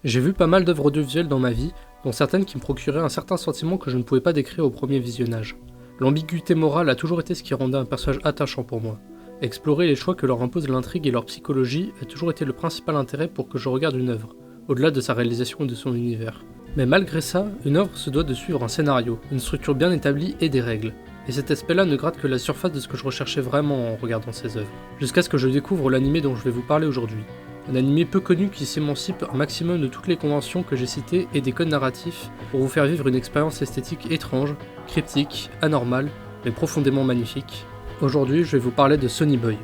J'ai vu pas mal d'œuvres audiovisuelles dans ma vie, dont certaines qui me procuraient un certain sentiment que je ne pouvais pas décrire au premier visionnage. L'ambiguïté morale a toujours été ce qui rendait un personnage attachant pour moi. Explorer les choix que leur impose l'intrigue et leur psychologie a toujours été le principal intérêt pour que je regarde une œuvre, au-delà de sa réalisation et de son univers. Mais malgré ça, une œuvre se doit de suivre un scénario, une structure bien établie et des règles. Et cet aspect-là ne gratte que la surface de ce que je recherchais vraiment en regardant ces œuvres. Jusqu'à ce que je découvre l'animé dont je vais vous parler aujourd'hui. Un animé peu connu qui s'émancipe un maximum de toutes les conventions que j'ai citées et des codes narratifs pour vous faire vivre une expérience esthétique étrange, cryptique, anormale, mais profondément magnifique. Aujourd'hui, je vais vous parler de Sonny Boy.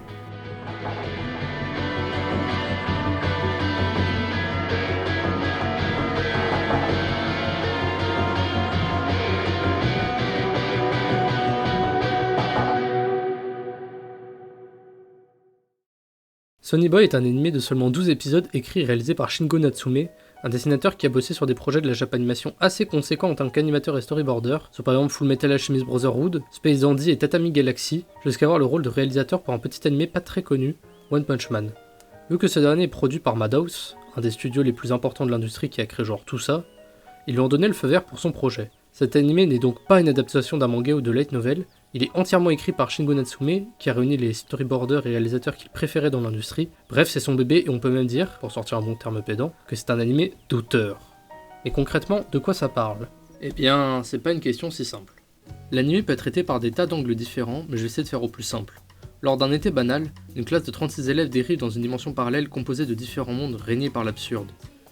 Sonny Boy est un animé de seulement 12 épisodes écrit et réalisé par Shingo Natsume, un dessinateur qui a bossé sur des projets de la Japanimation assez conséquents en tant qu'animateur et storyboarder, sur par exemple Fullmetal Alchemist Brotherhood, Space Dandy et Tatami Galaxy, jusqu'à avoir le rôle de réalisateur pour un petit animé pas très connu, One Punch Man. Vu que ce dernier est produit par Madhouse, un des studios les plus importants de l'industrie qui a créé genre tout ça, ils lui ont donné le feu vert pour son projet. Cet animé n'est donc pas une adaptation d'un manga ou de light novel, il est entièrement écrit par Shingo Natsume, qui a réuni les storyboarders et réalisateurs qu'il préférait dans l'industrie. Bref, c'est son bébé et on peut même dire, pour sortir un bon terme pédant, que c'est un animé d'auteur. Mais concrètement, de quoi ça parle ? Eh bien, c'est pas une question si simple. L'anime peut être traité par des tas d'angles différents, mais je vais essayer de faire au plus simple. Lors d'un été banal, une classe de 36 élèves dérive dans une dimension parallèle composée de différents mondes régnés par l'absurde.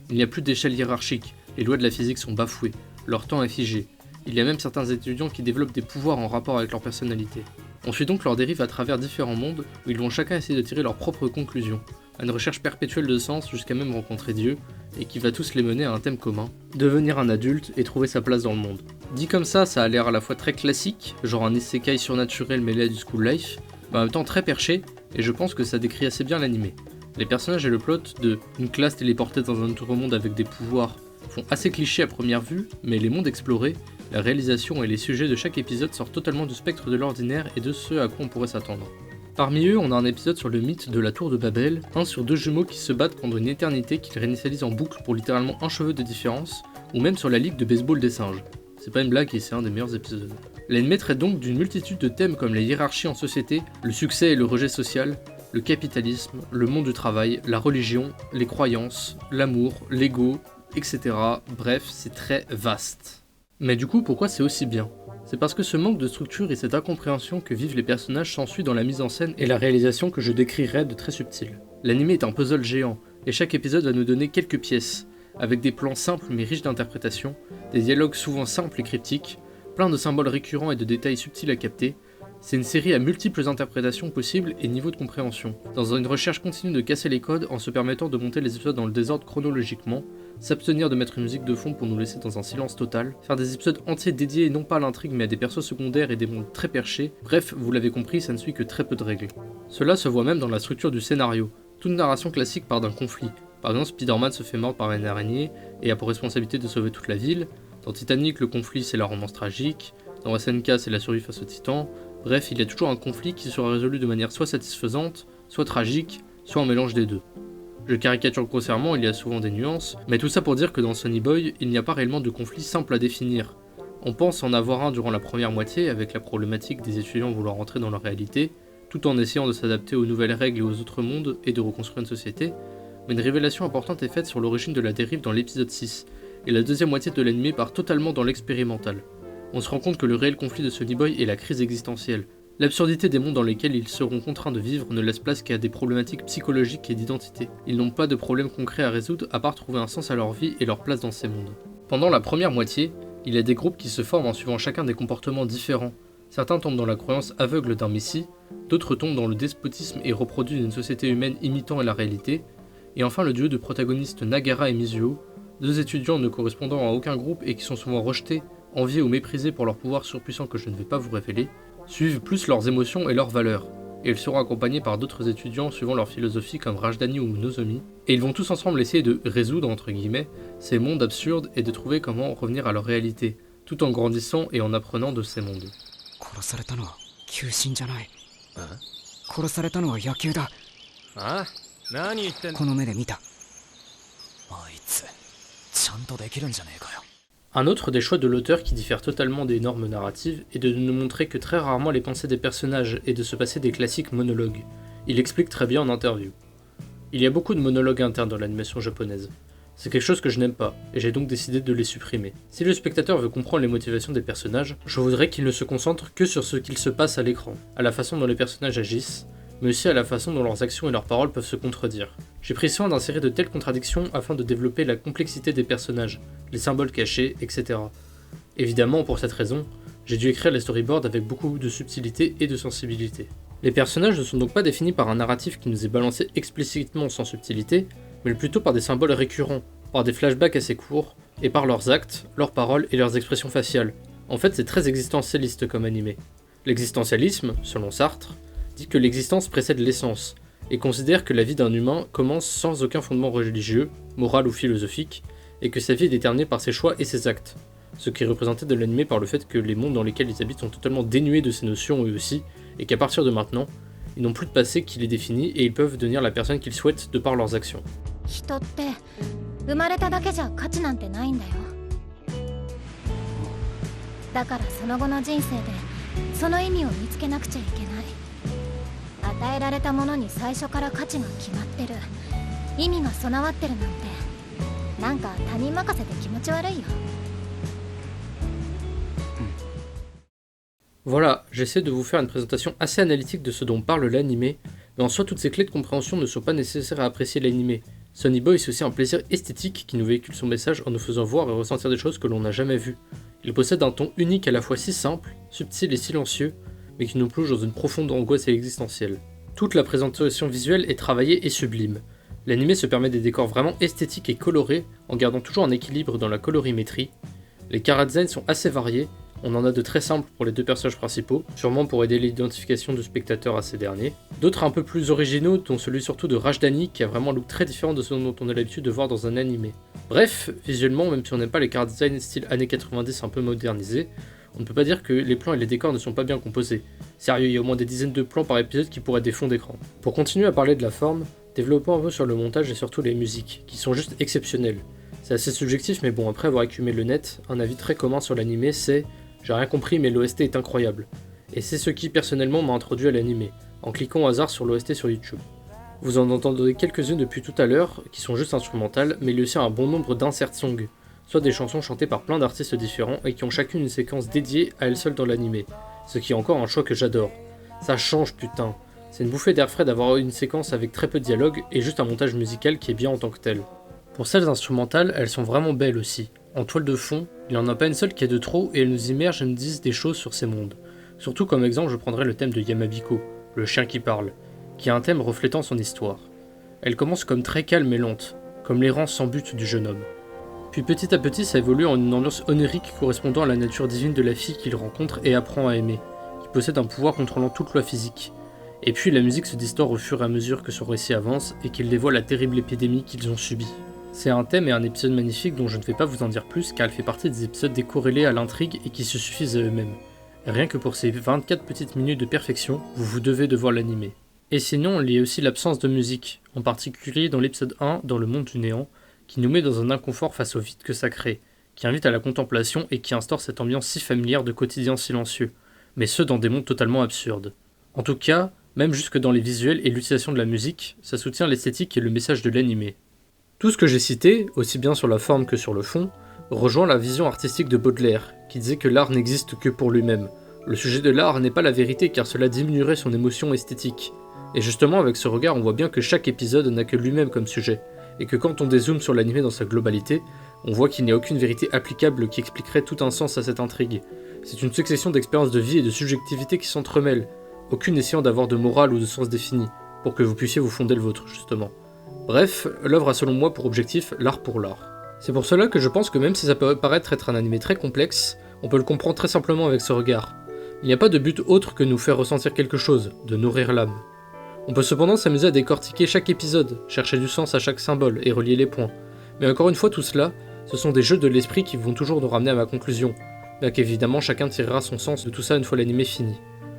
Il n'y a plus d'échelle hiérarchique, les lois de la physique sont bafouées, leur temps est figé. Il y a même certains étudiants qui développent des pouvoirs en rapport avec leur personnalité. On suit donc leur dérive à travers différents mondes où ils vont chacun essayer de tirer leurs propres conclusions, à une recherche perpétuelle de sens jusqu'à même rencontrer Dieu, et qui va tous les mener à un thème commun, devenir un adulte et trouver sa place dans le monde. Dit comme ça a l'air à la fois très classique, genre un isekai surnaturel mêlé à du school life, mais en même temps très perché, et je pense que ça décrit assez bien l'animé. Les personnages et le plot de une classe téléportée dans un autre monde avec des pouvoirs font assez cliché à première vue, mais les mondes explorés, la réalisation et les sujets de chaque épisode sortent totalement du spectre de l'ordinaire et de ce à quoi on pourrait s'attendre. Parmi eux, on a un épisode sur le mythe de la tour de Babel, un sur deux jumeaux qui se battent contre une éternité qu'ils réinitialisent en boucle pour littéralement un cheveu de différence, ou même sur la ligue de baseball des singes. C'est pas une blague et c'est un des meilleurs épisodes. L'anime traite donc d'une multitude de thèmes comme les hiérarchies en société, le succès et le rejet social, le capitalisme, le monde du travail, la religion, les croyances, l'amour, l'ego, etc. Bref, c'est très vaste. Mais du coup, pourquoi c'est aussi bien ? C'est parce que ce manque de structure et cette incompréhension que vivent les personnages s'ensuit dans la mise en scène et la réalisation que je décrirais de très subtile. L'anime est un puzzle géant, et chaque épisode va nous donner quelques pièces, avec des plans simples mais riches d'interprétation, des dialogues souvent simples et cryptiques, plein de symboles récurrents et de détails subtils à capter. C'est une série à multiples interprétations possibles et niveaux de compréhension, dans une recherche continue de casser les codes en se permettant de monter les épisodes dans le désordre chronologiquement, s'abstenir de mettre une musique de fond pour nous laisser dans un silence total, faire des épisodes entiers dédiés non pas à l'intrigue mais à des persos secondaires et des mondes très perchés, bref, vous l'avez compris, ça ne suit que très peu de règles. Cela se voit même dans la structure du scénario. Toute narration classique part d'un conflit. Par exemple, Spider-Man se fait mordre par une araignée et a pour responsabilité de sauver toute la ville. Dans Titanic, le conflit c'est la romance tragique. Dans SNK, c'est la survie face aux titans. Bref, il y a toujours un conflit qui sera résolu de manière soit satisfaisante, soit tragique, soit un mélange des deux. Je caricature grossièrement, il y a souvent des nuances, mais tout ça pour dire que dans Sonny Boy, il n'y a pas réellement de conflit simple à définir. On pense en avoir un durant la première moitié, avec la problématique des étudiants voulant rentrer dans leur réalité, tout en essayant de s'adapter aux nouvelles règles et aux autres mondes et de reconstruire une société, mais une révélation importante est faite sur l'origine de la dérive dans l'épisode 6, et la deuxième moitié de l'anime part totalement dans l'expérimental. On se rend compte que le réel conflit de Sonny Boy est la crise existentielle. L'absurdité des mondes dans lesquels ils seront contraints de vivre ne laisse place qu'à des problématiques psychologiques et d'identité. Ils n'ont pas de problème concret à résoudre à part trouver un sens à leur vie et leur place dans ces mondes. Pendant la première moitié, il y a des groupes qui se forment en suivant chacun des comportements différents. Certains tombent dans la croyance aveugle d'un messie, d'autres tombent dans le despotisme et reproduisent une société humaine imitant la réalité, et enfin le duo de protagonistes Nagara et Mizuho, deux étudiants ne correspondant à aucun groupe et qui sont souvent rejetés, enviés ou méprisés pour leurs pouvoirs surpuissants que je ne vais pas vous révéler, suivent plus leurs émotions et leurs valeurs, et ils seront accompagnés par d'autres étudiants suivant leur philosophie comme Rajdani ou Nozomi, et ils vont tous ensemble essayer de résoudre, entre guillemets, ces mondes absurdes et de trouver comment revenir à leur réalité, tout en grandissant et en apprenant de ces mondes. 殺されたのは球審じゃない。殺されたのは野球だ。あ？何言ってんの？この目で見た。あいつちゃんとできるんじゃねえかよ。 Un autre des choix de l'auteur qui diffère totalement des normes narratives est de ne montrer que très rarement les pensées des personnages et de se passer des classiques monologues. Il explique très bien en interview. Il y a beaucoup de monologues internes dans l'animation japonaise. C'est quelque chose que je n'aime pas, et j'ai donc décidé de les supprimer. Si le spectateur veut comprendre les motivations des personnages, je voudrais qu'il ne se concentre que sur ce qu'il se passe à l'écran, à la façon dont les personnages agissent, mais aussi à la façon dont leurs actions et leurs paroles peuvent se contredire. J'ai pris soin d'insérer de telles contradictions afin de développer la complexité des personnages, les symboles cachés, etc. Évidemment, pour cette raison, j'ai dû écrire les storyboards avec beaucoup de subtilité et de sensibilité. Les personnages ne sont donc pas définis par un narratif qui nous est balancé explicitement sans subtilité, mais plutôt par des symboles récurrents, par des flashbacks assez courts, et par leurs actes, leurs paroles et leurs expressions faciales. En fait, c'est très existentialiste comme animé. L'existentialisme, selon Sartre, dit que l'existence précède l'essence, et considère que la vie d'un humain commence sans aucun fondement religieux, moral ou philosophique, et que sa vie est déterminée par ses choix et ses actes, ce qui est représenté de l'animé par le fait que les mondes dans lesquels ils habitent sont totalement dénués de ces notions eux aussi, et qu'à partir de maintenant, ils n'ont plus de passé qui les définit et ils peuvent devenir la personne qu'ils souhaitent de par leurs actions. 人って生まれただけじゃ価値なんてないんだよ。だからその後の人生でその意味を見つけなくちゃいけない。与えられたものに最初から価値が決まってる、意味が備わってるなんて、なんか他人任せで気持ち悪いよ。Voilà, j'essaie de vous faire une présentation assez analytique de ce dont parle l'animé, mais en soi toutes ces clés de compréhension ne sont pas nécessaires à apprécier l'animé. Sonny Boy c'est aussi un plaisir esthétique qui nous véhicule son message en nous faisant voir et ressentir des choses que l'on n'a jamais vues. Il possède un ton unique à la fois si simple, subtil et silencieux, mais qui nous plonge dans une profonde angoisse existentielle. Toute la présentation visuelle est travaillée et sublime. L'animé se permet des décors vraiment esthétiques et colorés, en gardant toujours un équilibre dans la colorimétrie. Les chara-designs sont assez variés, on en a de très simples pour les deux personnages principaux, sûrement pour aider l'identification du spectateur à ces derniers. D'autres un peu plus originaux, dont celui surtout de Rajdani, qui a vraiment un look très différent de ce dont on a l'habitude de voir dans un animé. Bref, visuellement, même si on n'aime pas les chara-designs style années 90 un peu modernisés, on ne peut pas dire que les plans et les décors ne sont pas bien composés. Sérieux, il y a au moins des dizaines de plans par épisode qui pourraient être des fonds d'écran. Pour continuer à parler de la forme, développons un peu sur le montage et surtout les musiques, qui sont juste exceptionnelles. C'est assez subjectif, mais bon, après avoir écumé le net, un avis très commun sur l'animé c'est « J'ai rien compris mais l'OST est incroyable ». Et c'est ce qui personnellement m'a introduit à l'animé, en cliquant au hasard sur l'OST sur YouTube. Vous en entendrez quelques-unes depuis tout à l'heure, qui sont juste instrumentales, mais il y a aussi un bon nombre d'insert songs, soit des chansons chantées par plein d'artistes différents et qui ont chacune une séquence dédiée à elles seules dans l'animé, ce qui est encore un choix que j'adore. Ça change putain, c'est une bouffée d'air frais d'avoir une séquence avec très peu de dialogue et juste un montage musical qui est bien en tant que tel. Pour celles instrumentales, elles sont vraiment belles aussi. En toile de fond, il n'y en a pas une seule qui est de trop et elles nous immergent et nous disent des choses sur ces mondes. Surtout comme exemple je prendrai le thème de Yamabiko, le chien qui parle, qui a un thème reflétant son histoire. Elle commence comme très calme et lente, comme l'errance sans but du jeune homme. Puis petit à petit ça évolue en une ambiance onirique correspondant à la nature divine de la fille qu'il rencontre et apprend à aimer, qui possède un pouvoir contrôlant toute loi physique. Et puis la musique se distord au fur et à mesure que son récit avance et qu'il dévoile la terrible épidémie qu'ils ont subie. C'est un thème et un épisode magnifique dont je ne vais pas vous en dire plus car elle fait partie des épisodes décorrélés à l'intrigue et qui se suffisent à eux-mêmes. Rien que pour ces 24 petites minutes de perfection, vous devez de voir l'animé. Et sinon, il y a aussi l'absence de musique, en particulier dans l'épisode 1, dans le monde du néant, qui nous met dans un inconfort face au vide que ça crée, qui invite à la contemplation et qui instaure cette ambiance si familière de quotidien silencieux, mais ce dans des mondes totalement absurdes. En tout cas, même jusque dans les visuels et l'utilisation de la musique, ça soutient l'esthétique et le message de l'animé. Tout ce que j'ai cité, aussi bien sur la forme que sur le fond, rejoint la vision artistique de Baudelaire, qui disait que l'art n'existe que pour lui-même. Le sujet de l'art n'est pas la vérité car cela diminuerait son émotion esthétique. Et justement avec ce regard on voit bien que chaque épisode n'a que lui-même comme sujet, et que quand on dézoome sur l'animé dans sa globalité, on voit qu'il n'y a aucune vérité applicable qui expliquerait tout un sens à cette intrigue. C'est une succession d'expériences de vie et de subjectivité qui s'entremêlent, aucune essayant d'avoir de morale ou de sens défini, pour que vous puissiez vous fonder le vôtre justement. Bref, l'œuvre a selon moi pour objectif l'art pour l'art. C'est pour cela que je pense que même si ça peut paraître être un animé très complexe, on peut le comprendre très simplement avec ce regard. Il n'y a pas de but autre que nous faire ressentir quelque chose, de nourrir l'âme. On peut cependant s'amuser à décortiquer chaque épisode, chercher du sens à chaque symbole et relier les points. Mais encore une fois tout cela, ce sont des jeux de l'esprit qui vont toujours nous ramener à ma conclusion, bien qu'évidemment chacun tirera son sens de tout ça une fois l'animé fini.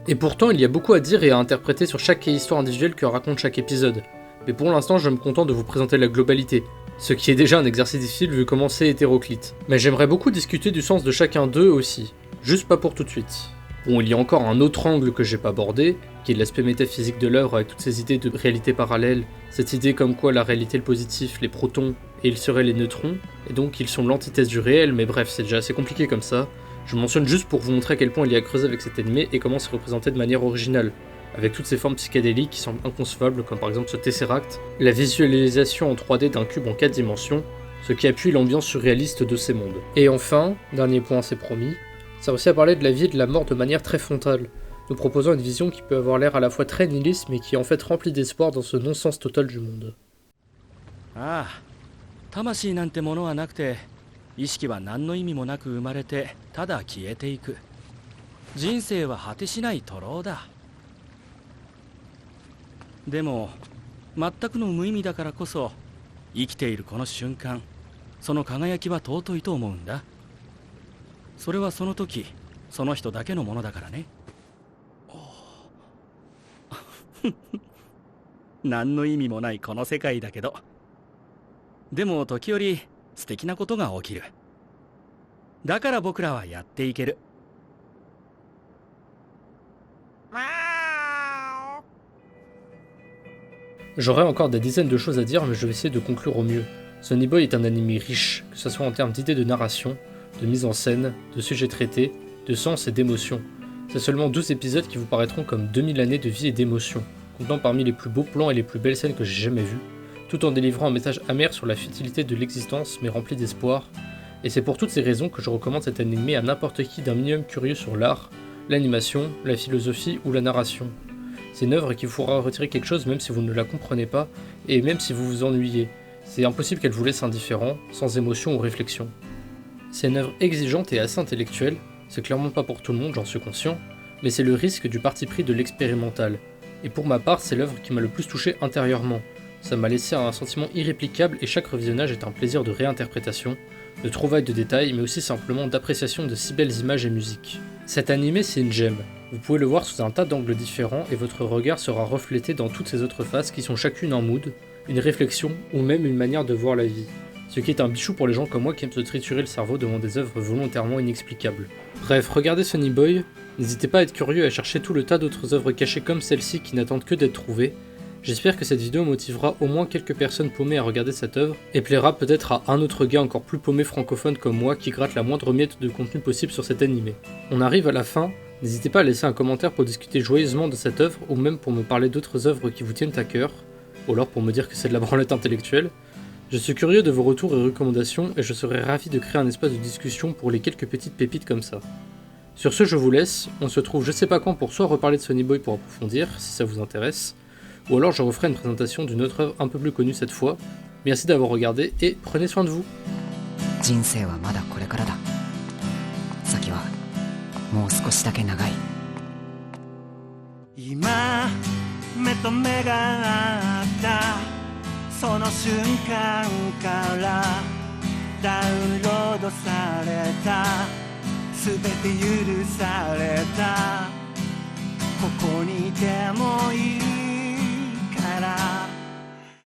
Et pourtant il y a beaucoup à dire et à interpréter sur chaque histoire individuelle que raconte chaque épisode. Mais pour l'instant je me contente de vous présenter la globalité, Ce qui est déjà un exercice difficile vu comment c'est hétéroclite. Mais j'aimerais beaucoup discuter du sens de chacun d'eux aussi, juste pas pour tout de suite. Bon, il y a encore un autre angle que j'ai pas abordé, qui est l'aspect métaphysique de l'œuvre avec toutes ces idées de réalité parallèle, cette idée comme quoi la réalité est le positif, les protons, et ils seraient les neutrons, et donc ils sont l'antithèse du réel, mais bref, c'est déjà assez compliqué comme ça. Je mentionne juste pour vous montrer à quel point il y a à creuser avec cet animé et comment c'est représenté de manière originale, avec toutes ces formes psychédéliques qui semblent inconcevables, comme par exemple ce Tesseract, la visualisation en 3D d'un cube en 4 dimensions, ce qui appuie l'ambiance surréaliste de ces mondes. Et enfin, dernier point c'est promis, ça réussit à parler de la vie et de la mort de manière très frontale, nous proposant une vision qui peut avoir l'air à la fois très nihiliste mais qui est en fait remplie d'espoir dans ce non-sens total du monde. Ah, 魂なんてものはなくて、意識は何の意味もなく生まれてただ消えていく。人生は果てしない徒労だ。でも全くの無意味だからこそ、生きているこの瞬間、その輝きは尊いと思うんだ。それはその時、その人だけのものだからね。何の意味もないこの世界だけど、でも時折素敵なことが起きる。だから僕らはやっていける。J'aurais encore des dizaines de choses à dire, mais je vais essayer de conclure au mieux. Sonny Boy est un animé riche, que ce soit en termes d'idées de narration, de mise en scène, de sujets traités, de sens et d'émotions. C'est seulement 12 épisodes qui vous paraîtront comme 2000 années de vie et d'émotions, comptant parmi les plus beaux plans et les plus belles scènes que j'ai jamais vues, tout en délivrant un message amer sur la futilité de l'existence mais rempli d'espoir. Et c'est pour toutes ces raisons que je recommande cet animé à n'importe qui d'un minimum curieux sur l'art, l'animation, la philosophie ou la narration. C'est une œuvre qui vous fera retirer quelque chose même si vous ne la comprenez pas, et même si vous vous ennuyez. C'est impossible qu'elle vous laisse indifférent, sans émotion ou réflexion. C'est une œuvre exigeante et assez intellectuelle, c'est clairement pas pour tout le monde, j'en suis conscient, mais c'est le risque du parti pris de l'expérimental. Et pour ma part, c'est l'œuvre qui m'a le plus touché intérieurement. Ça m'a laissé un sentiment irréplicable et chaque revisionnage est un plaisir de réinterprétation, de trouvailles de détails, mais aussi simplement d'appréciation de si belles images et musiques. Cet animé, c'est une gemme. Vous pouvez le voir sous un tas d'angles différents et votre regard sera reflété dans toutes ces autres faces qui sont chacune un mood, une réflexion ou même une manière de voir la vie. Ce qui est un bichou pour les gens comme moi qui aiment se triturer le cerveau devant des œuvres volontairement inexplicables. Bref, regardez Sonny Boy, n'hésitez pas à être curieux et à chercher tout le tas d'autres œuvres cachées comme celle-ci qui n'attendent que d'être trouvées. J'espère que cette vidéo motivera au moins quelques personnes paumées à regarder cette œuvre, et plaira peut-être à un autre gars encore plus paumé francophone comme moi qui gratte la moindre miette de contenu possible sur cet animé. On arrive à la fin, n'hésitez pas à laisser un commentaire pour discuter joyeusement de cette œuvre, ou même pour me parler d'autres œuvres qui vous tiennent à cœur, ou alors pour me dire que c'est de la branlette intellectuelle. Je suis curieux de vos retours et recommandations, et je serais ravi de créer un espace de discussion pour les quelques petites pépites comme ça. Sur ce, je vous laisse, on se trouve je sais pas quand pour soit reparler de Sonny Boy pour approfondir, si ça vous intéresse, ou alors je referai une présentation d'une autre œuvre un peu plus connue cette fois. Merci d'avoir regardé et prenez soin de vous. 人生はまだこれからだ。先はもう少しだけ長い。今目と目が合ったその瞬間からダウンロードされた全て許されたここにいてもいいから